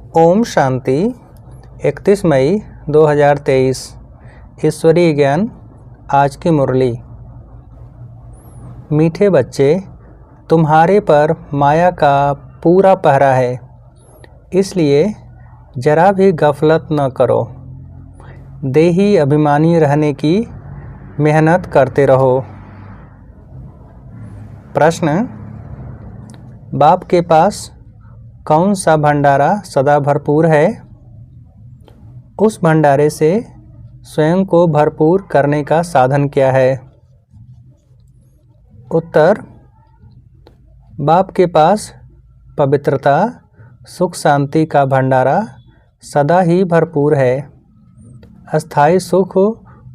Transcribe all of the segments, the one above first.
ओम शांति। 31 मई 2023 ईश्वरीय ज्ञान। आज की मुरली। मीठे बच्चे, तुम्हारे पर माया का पूरा पहरा है, इसलिए जरा भी गफलत न करो। देही अभिमानी रहने की मेहनत करते रहो। प्रश्न: बाप के पास कौन सा भंडारा सदा भरपूर है? उस भंडारे से स्वयं को भरपूर करने का साधन क्या है? उत्तर: बाप के पास पवित्रता, सुख शांति का भंडारा सदा ही भरपूर है। अस्थाई सुख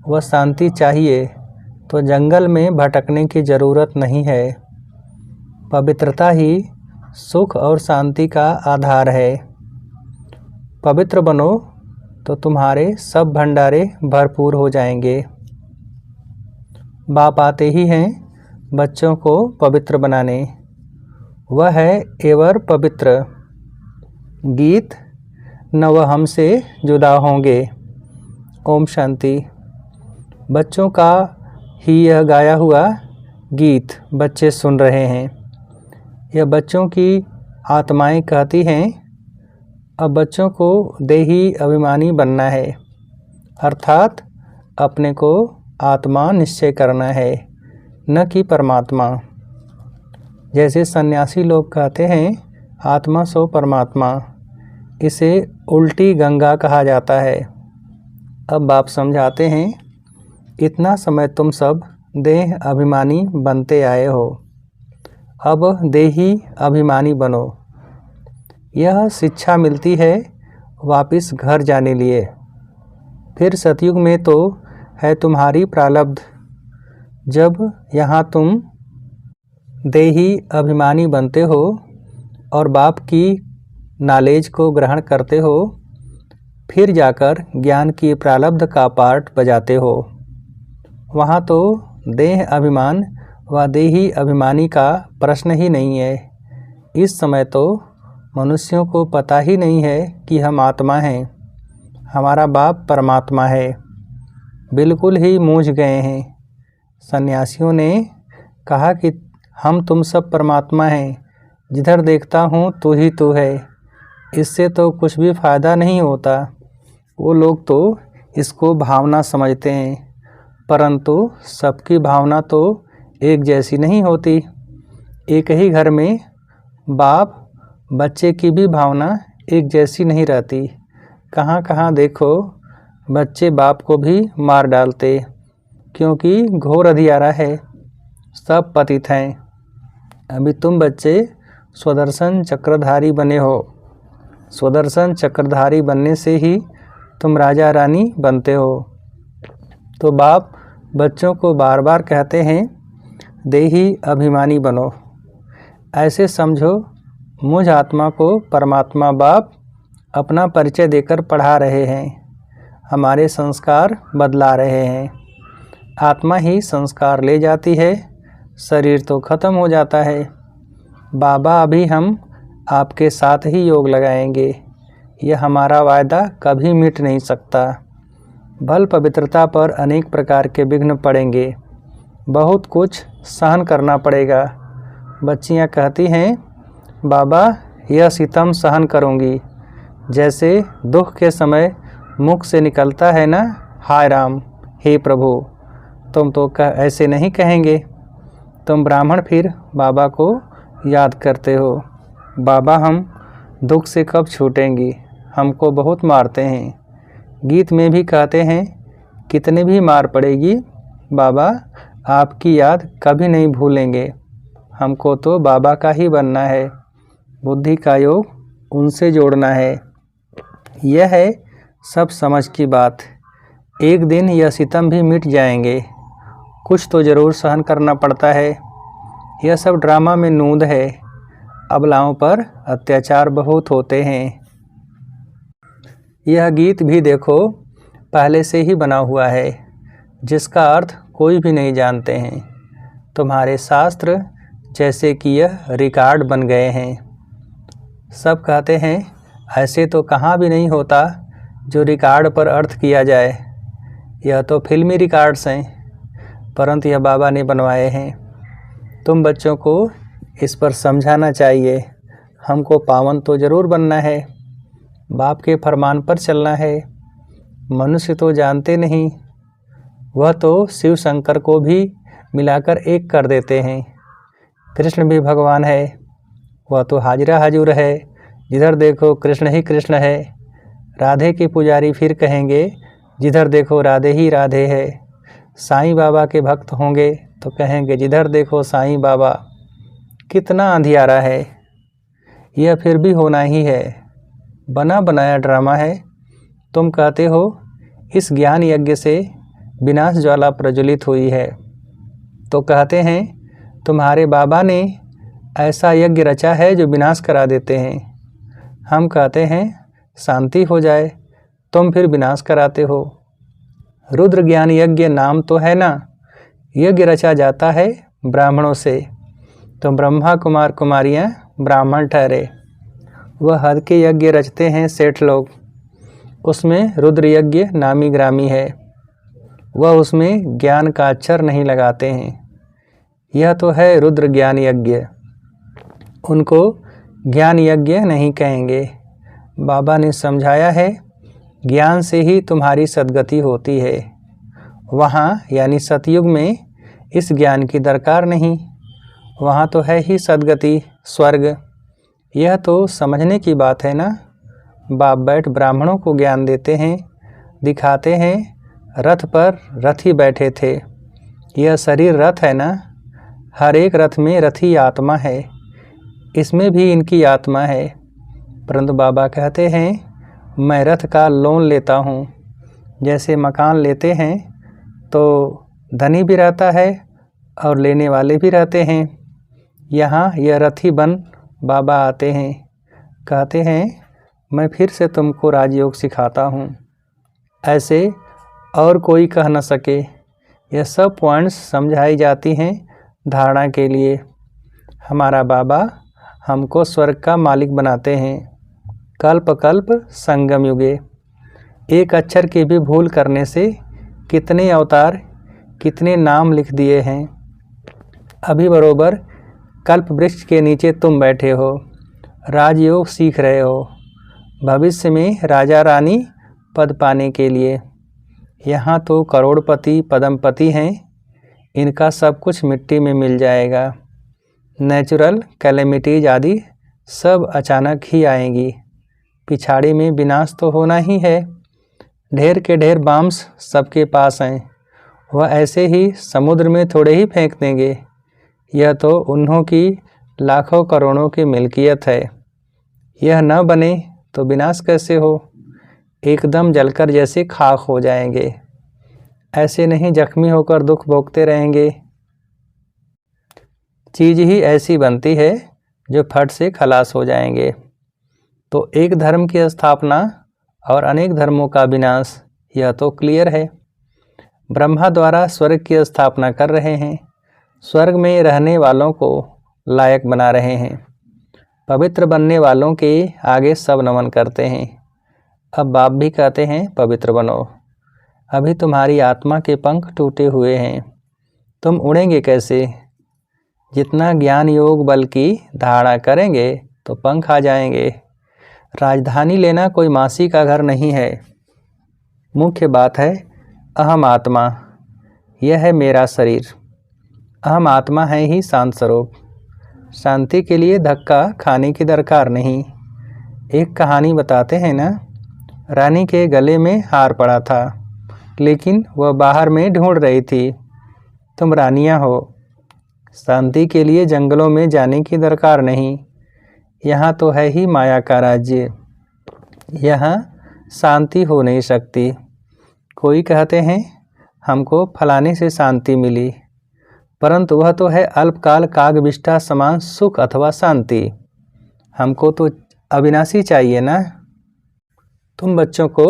व शांति चाहिए तो जंगल में भटकने की ज़रूरत नहीं है। पवित्रता ही सुख और शांति का आधार है। पवित्र बनो तो तुम्हारे सब भंडारे भरपूर हो जाएंगे। बाप आते ही हैं बच्चों को पवित्र बनाने। वह है एवर पवित्र। गीत: न वह हमसे जुदा होंगे। ओम शांति। बच्चों का ही यह गाया हुआ गीत बच्चे सुन रहे हैं। यह बच्चों की आत्माएं कहती हैं, अब बच्चों को देही अभिमानी बनना है, अर्थात अपने को आत्मा निश्चय करना है, न कि परमात्मा। जैसे सन्यासी लोग कहते हैं आत्मा सो परमात्मा, इसे उल्टी गंगा कहा जाता है। अब बाप समझाते हैं, इतना समय तुम सब देह अभिमानी बनते आए हो, अब देही अभिमानी बनो। यह शिक्षा मिलती है वापिस घर जाने लिए। फिर सतयुग में तो है तुम्हारी प्रारब्ध। जब यहाँ तुम देही अभिमानी बनते हो और बाप की नॉलेज को ग्रहण करते हो, फिर जाकर ज्ञान की प्रारब्ध का पार्ट बजाते हो। वहाँ तो देह अभिमान व देही अभिमानी का प्रश्न ही नहीं है। इस समय तो मनुष्यों को पता ही नहीं है कि हम आत्मा हैं, हमारा बाप परमात्मा है। बिल्कुल ही मूझ गए हैं। सन्यासियों ने कहा कि हम तुम सब परमात्मा हैं, जिधर देखता हूँ तू ही तू है। इससे तो कुछ भी फ़ायदा नहीं होता। वो लोग तो इसको भावना समझते हैं, परंतु सबकी भावना तो एक जैसी नहीं होती। एक ही घर में बाप बच्चे की भी भावना एक जैसी नहीं रहती। कहाँ कहाँ देखो बच्चे बाप को भी मार डालते, क्योंकि घोर अंधियारा है, सब पतित हैं। अभी तुम बच्चे स्वदर्शन चक्रधारी बने हो। स्वदर्शन चक्रधारी बनने से ही तुम राजा रानी बनते हो। तो बाप बच्चों को बार बार कहते हैं, देही अभिमानी बनो। ऐसे समझो मुझ आत्मा को परमात्मा बाप अपना परिचय देकर पढ़ा रहे हैं, हमारे संस्कार बदला रहे हैं। आत्मा ही संस्कार ले जाती है, शरीर तो खत्म हो जाता है। बाबा अभी हम आपके साथ ही योग लगाएंगे, यह हमारा वायदा कभी मिट नहीं सकता। भल पवित्रता पर अनेक प्रकार के विघ्न पड़ेंगे, बहुत कुछ सहन करना पड़ेगा। बच्चियां कहती हैं, बाबा यह सितम सहन करूंगी। जैसे दुख के समय मुख से निकलता है ना, हाय राम, हे प्रभु। तुम तो ऐसे नहीं कहेंगे। तुम ब्राह्मण फिर बाबा को याद करते हो। बाबा हम दुख से कब छूटेंगी, हमको बहुत मारते हैं। गीत में भी कहते हैं, कितने भी मार पड़ेगी बाबा आपकी याद कभी नहीं भूलेंगे। हमको तो बाबा का ही बनना है, बुद्धि का योग उनसे जोड़ना है। यह है सब समझ की बात। एक दिन यह सितम भी मिट जाएंगे। कुछ तो ज़रूर सहन करना पड़ता है। यह सब ड्रामा में नूंद है। अबलाओं पर अत्याचार बहुत होते हैं। यह गीत भी देखो पहले से ही बना हुआ है, जिसका अर्थ कोई भी नहीं जानते हैं। तुम्हारे शास्त्र जैसे कि यह रिकॉर्ड बन गए हैं। सब कहते हैं ऐसे तो कहाँ भी नहीं होता जो रिकॉर्ड पर अर्थ किया जाए। यह तो फिल्मी रिकॉर्ड्स हैं, परंतु यह बाबा ने बनवाए हैं। तुम बच्चों को इस पर समझाना चाहिए। हमको पावन तो ज़रूर बनना है, बाप के फरमान पर चलना है। मनुष्य तो जानते नहीं, वह तो शिव शंकर को भी मिलाकर एक कर देते हैं। कृष्ण भी भगवान है, वह तो हाजिरा हजूर है, जिधर देखो कृष्ण ही कृष्ण है। राधे के पुजारी फिर कहेंगे जिधर देखो राधे ही राधे है। साईं बाबा के भक्त होंगे तो कहेंगे जिधर देखो साईं बाबा। कितना अंधियारा है, यह फिर भी होना ही है, बना बनाया ड्रामा है। तुम कहते हो इस ज्ञान यज्ञ से विनाश ज्वाला प्रज्वलित हुई है, तो कहते हैं तुम्हारे बाबा ने ऐसा यज्ञ रचा है जो विनाश करा देते हैं। हम कहते हैं शांति हो जाए, तुम फिर विनाश कराते हो। रुद्र ज्ञान यज्ञ नाम तो है ना, यज्ञ रचा जाता है ब्राह्मणों से, तो ब्रह्मा कुमार कुमारियाँ ब्राह्मण ठहरे। वह हद के यज्ञ रचते हैं सेठ लोग, उसमें रुद्र यज्ञ नामी ग्रामी है। वह उसमें ज्ञान का अक्षर नहीं लगाते हैं। यह तो है रुद्र ज्ञान यज्ञ, उनको ज्ञान यज्ञ नहीं कहेंगे। बाबा ने समझाया है ज्ञान से ही तुम्हारी सद्गति होती है। वहाँ यानी सतयुग में इस ज्ञान की दरकार नहीं, वहाँ तो है ही सद्गति स्वर्ग। यह तो समझने की बात है ना। बाप बैठ ब्राह्मणों को ज्ञान देते हैं, दिखाते हैं रथ पर रथी बैठे थे। यह शरीर रथ है ना, हर एक रथ में रथी आत्मा है, इसमें भी इनकी आत्मा है। परंतु बाबा कहते हैं मैं रथ का लोन लेता हूँ। जैसे मकान लेते हैं तो धनी भी रहता है और लेने वाले भी रहते हैं। यहाँ यह रथी बन बाबा आते हैं, कहते हैं मैं फिर से तुमको राजयोग सिखाता हूँ, ऐसे और कोई कह न सके। यह सब पॉइंट्स समझाई जाती हैं धारणा के लिए। हमारा बाबा हमको स्वर्ग का मालिक बनाते हैं। कल्प कल्प संगम युगे, एक अक्षर की भी भूल करने से कितने अवतार कितने नाम लिख दिए हैं। अभी बरोबर कल्प वृक्ष के नीचे तुम बैठे हो, राजयोग सीख रहे हो, भविष्य में राजा रानी पद पाने के लिए। यहाँ तो करोड़पति पद्मपति हैं, इनका सब कुछ मिट्टी में मिल जाएगा। नेचुरल कैलेमिटीज आदि सब अचानक ही आएंगी। पिछाड़ी में विनाश तो होना ही है। ढेर के ढेर बाम्स सबके पास हैं, वह ऐसे ही समुद्र में थोड़े ही फेंक देंगे। यह तो उन्हों की लाखों करोड़ों की मिल्कियत है। यह न बने तो विनाश कैसे हो, एकदम जलकर जैसे खाक हो जाएंगे। ऐसे नहीं जख्मी होकर दुख भोगते रहेंगे। चीज़ ही ऐसी बनती है जो फट से खलास हो जाएंगे। तो एक धर्म की स्थापना और अनेक धर्मों का विनाश, यह तो क्लियर है। ब्रह्मा द्वारा स्वर्ग की स्थापना कर रहे हैं, स्वर्ग में रहने वालों को लायक बना रहे हैं। पवित्र बनने वालों के आगे सब नमन करते हैं। अब बाप भी कहते हैं पवित्र बनो। अभी तुम्हारी आत्मा के पंख टूटे हुए हैं, तुम उड़ेंगे कैसे? जितना ज्ञान योग बल की धारणा करेंगे तो पंख आ जाएंगे। राजधानी लेना कोई मासी का घर नहीं है। मुख्य बात है अहम आत्मा, यह है मेरा शरीर। अहम आत्मा है ही शांत स्वरूप। शांति के लिए धक्का खाने की दरकार नहीं। एक कहानी बताते हैं ना, रानी के गले में हार पड़ा था, लेकिन वह बाहर में ढूंढ रही थी। तुम रानियां हो, शांति के लिए जंगलों में जाने की दरकार नहीं। यहाँ तो है ही माया का राज्य, यहाँ शांति हो नहीं सकती। कोई कहते हैं हमको फलाने से शांति मिली, परंतु वह तो है अल्पकाल कागविष्ठा समान सुख अथवा शांति। हमको तो अविनाशी चाहिए ना। तुम बच्चों को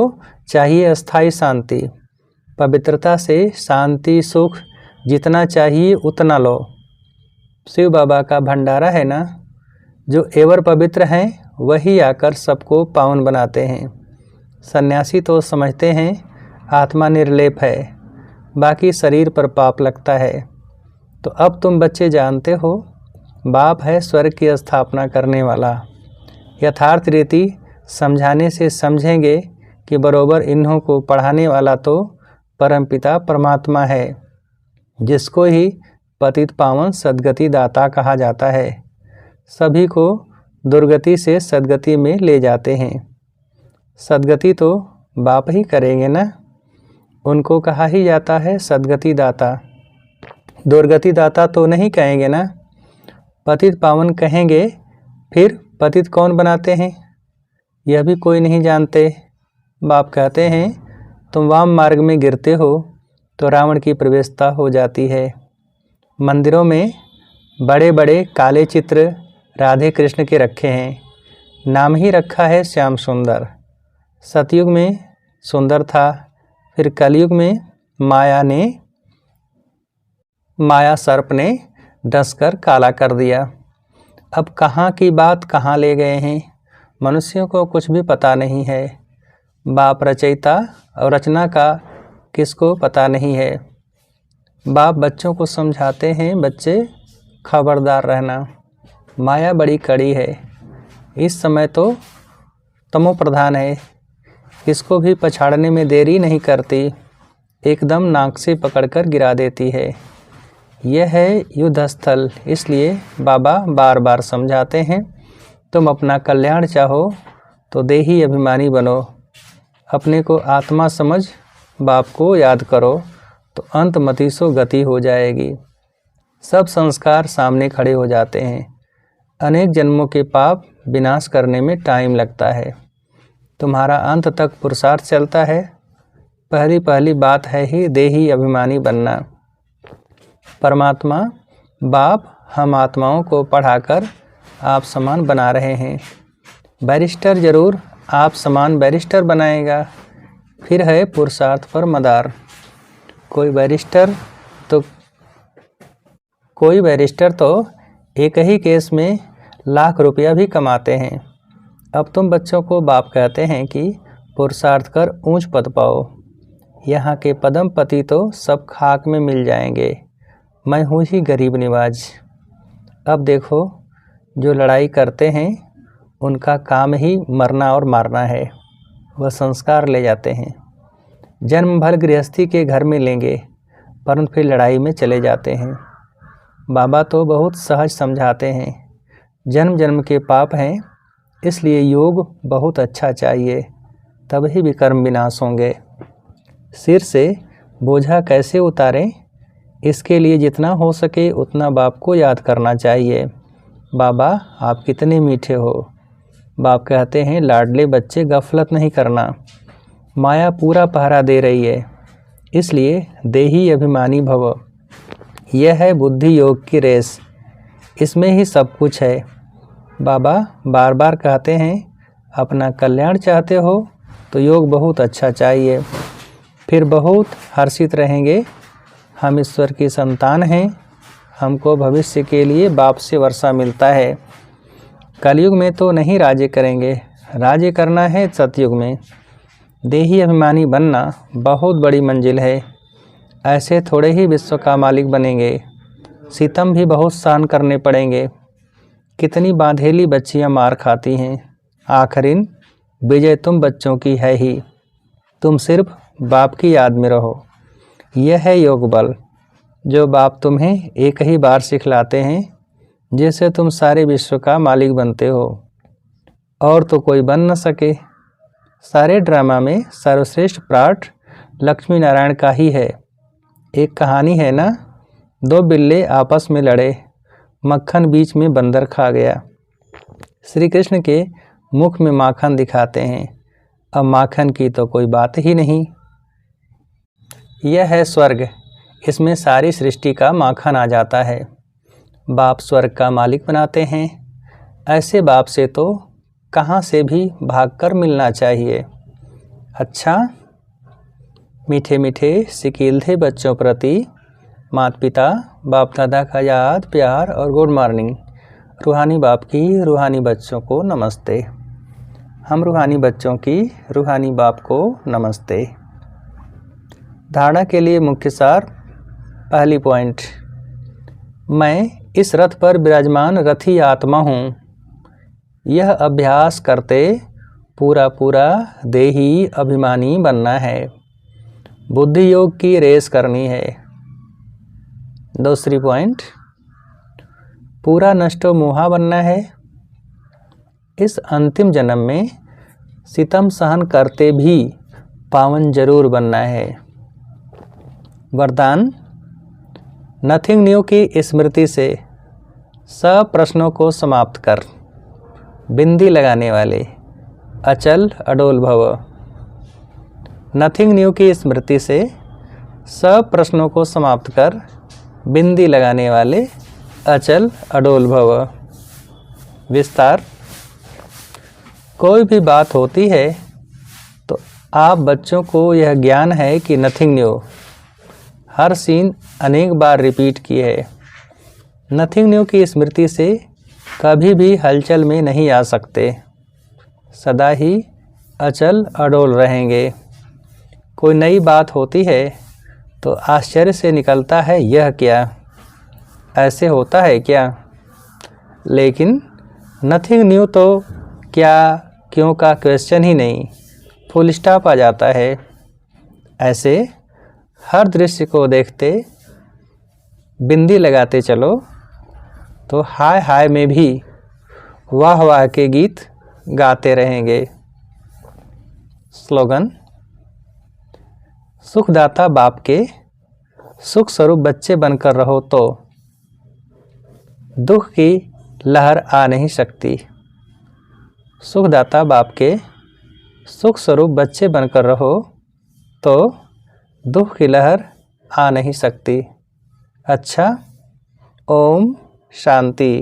चाहिए अस्थाई शांति। पवित्रता से शांति सुख जितना चाहिए उतना लो। शिव बाबा का भंडारा है ना, जो एवर पवित्र हैं वही आकर सबको पावन बनाते हैं। सन्यासी तो समझते हैं आत्मा निर्लेप है, बाकी शरीर पर पाप लगता है। तो अब तुम बच्चे जानते हो, बाप है स्वर्ग की स्थापना करने वाला। यथार्थ रीति समझाने से समझेंगे कि बरोबर इन्हों को पढ़ाने वाला तो परमपिता परमात्मा है, जिसको ही पतित पावन सद्गति दाता कहा जाता है। सभी को दुर्गति से सद्गति में ले जाते हैं। सद्गति तो बाप ही करेंगे ना, उनको कहा ही जाता है सद्गति दाता। दुर्गति दाता तो नहीं कहेंगे ना, पतित पावन कहेंगे। फिर पतित कौन बनाते हैं यह भी कोई नहीं जानते। बाप कहते हैं तुम वाम मार्ग में गिरते हो तो रावण की प्रवेशता हो जाती है। मंदिरों में बड़े बड़े काले चित्र राधे कृष्ण के रखे हैं, नाम ही रखा है श्याम सुंदर। सतयुग में सुंदर था, फिर कलयुग में माया सर्प ने डसकर काला कर दिया। अब कहाँ की बात कहाँ ले गए हैं, मनुष्यों को कुछ भी पता नहीं है। बाप रचयिता और रचना का किसको पता नहीं है। बाप बच्चों को समझाते हैं, बच्चे खबरदार रहना, माया बड़ी कड़ी है। इस समय तो तमो प्रधान है, किसको भी पछाड़ने में देरी नहीं करती, एकदम नाक से पकड़कर गिरा देती है। यह है युद्ध स्थल। इसलिए बाबा बार बार समझाते हैं, तुम अपना कल्याण चाहो तो देही अभिमानी बनो, अपने को आत्मा समझ बाप को याद करो तो अंत मतीसो गति हो जाएगी। सब संस्कार सामने खड़े हो जाते हैं। अनेक जन्मों के पाप विनाश करने में टाइम लगता है। तुम्हारा अंत तक पुरुषार्थ चलता है। पहली बात है ही देही अभिमानी बनना। परमात्मा बाप हम आत्माओं को पढ़ाकर आप समान बना रहे हैं। बैरिस्टर जरूर आप समान बैरिस्टर बनाएगा। फिर है पुरुषार्थ पर मदार। कोई बैरिस्टर तो एक ही केस में लाख रुपया भी कमाते हैं। अब तुम बच्चों को बाप कहते हैं कि पुरुषार्थ कर ऊंच पद पाओ। यहाँ के पदम पति तो सब खाक में मिल जाएंगे, मैं हूँ ही गरीब निवाज। अब देखो, जो लड़ाई करते हैं उनका काम ही मरना और मारना है। वह संस्कार ले जाते हैं, जन्म भर गृहस्थी के घर में लेंगे, परंतु फिर लड़ाई में चले जाते हैं। बाबा तो बहुत सहज समझाते हैं, जन्म जन्म के पाप हैं, इसलिए योग बहुत अच्छा चाहिए, तभी विकर्म विनाश होंगे। सिर से बोझा कैसे उतारें, इसके लिए जितना हो सके उतना बाप को याद करना चाहिए। बाबा आप कितने मीठे हो। बाप कहते हैं लाडले बच्चे गफलत नहीं करना, माया पूरा पहरा दे रही है, इसलिए देही अभिमानी भव। यह है बुद्धि योग की रेस, इसमें ही सब कुछ है। बाबा बार बार कहते हैं अपना कल्याण चाहते हो तो योग बहुत अच्छा चाहिए, फिर बहुत हर्षित रहेंगे। हम ईश्वर की संतान हैं, हमको भविष्य के लिए बाप से वर्षा मिलता है। कलयुग में तो नहीं राज्य करेंगे, राज्य करना है सतयुग में। देही अभिमानी बनना बहुत बड़ी मंजिल है, ऐसे थोड़े ही विश्व का मालिक बनेंगे। सितम भी बहुत सहन करने पड़ेंगे। कितनी बांधेली बच्चियां मार खाती हैं, आखिरिन विजय तुम बच्चों की है ही। तुम सिर्फ बाप की याद में रहो। यह है योग बल, जो बाप तुम्हें एक ही बार सिखलाते हैं, जिससे तुम सारे विश्व का मालिक बनते हो, और तो कोई बन न सके। सारे ड्रामा में सर्वश्रेष्ठ पार्ट लक्ष्मी नारायण का ही है। एक कहानी है ना, दो बिल्ले आपस में लड़े, मक्खन बीच में बंदर खा गया। श्री कृष्ण के मुख में माखन दिखाते हैं, अब माखन की तो कोई बात ही नहीं। यह है स्वर्ग, इसमें सारी सृष्टि का माखन आ जाता है। बाप स्वर्ग का मालिक बनाते हैं। ऐसे बाप से तो कहाँ से भी भागकर मिलना चाहिए। अच्छा, मीठे मीठे सिकीलधे बच्चों प्रति माता पिता बाप दादा का याद प्यार और गुड मॉर्निंग। रूहानी बाप की रूहानी बच्चों को नमस्ते। हम रूहानी बच्चों की रूहानी बाप को नमस्ते। धारणा के लिए मुख्य सार। पहली पॉइंट, मैं इस रथ पर विराजमान रथी आत्मा हूँ। यह अभ्यास करते पूरा देही अभिमानी बनना है। बुद्धि योग की रेस करनी है। दूसरी पॉइंट, पूरा नष्टो मोहा बनना है। इस अंतिम जन्म में सितम सहन करते भी पावन जरूर बनना है। वरदान, नथिंग न्यू की स्मृति से सब प्रश्नों को समाप्त कर बिंदी लगाने वाले अचल अडोल भव। नथिंग न्यू की स्मृति से सब प्रश्नों को समाप्त कर बिंदी लगाने वाले अचल अडोल भव। विस्तार, कोई भी बात होती है तो आप बच्चों को यह ज्ञान है कि नथिंग न्यू हर सीन अनेक बार रिपीट की है। नथिंग न्यू की स्मृति से कभी भी हलचल में नहीं आ सकते, सदा ही अचल अडोल रहेंगे। कोई नई बात होती है तो आश्चर्य से निकलता है, यह क्या, ऐसे होता है क्या। लेकिन नथिंग न्यू तो क्या क्यों का क्वेश्चन ही नहीं, फुल स्टॉप आ जाता है। ऐसे हर दृश्य को देखते बिंदी लगाते चलो तो हाय हाय में भी वाह वाह के गीत गाते रहेंगे। स्लोगन, सुखदाता बाप के सुख स्वरूप बच्चे बनकर रहो तो दुख की लहर आ नहीं सकती। सुखदाता बाप के सुख स्वरूप बच्चे बनकर रहो तो दुख की लहर आ नहीं सकती। अच्छा, ओम शांति।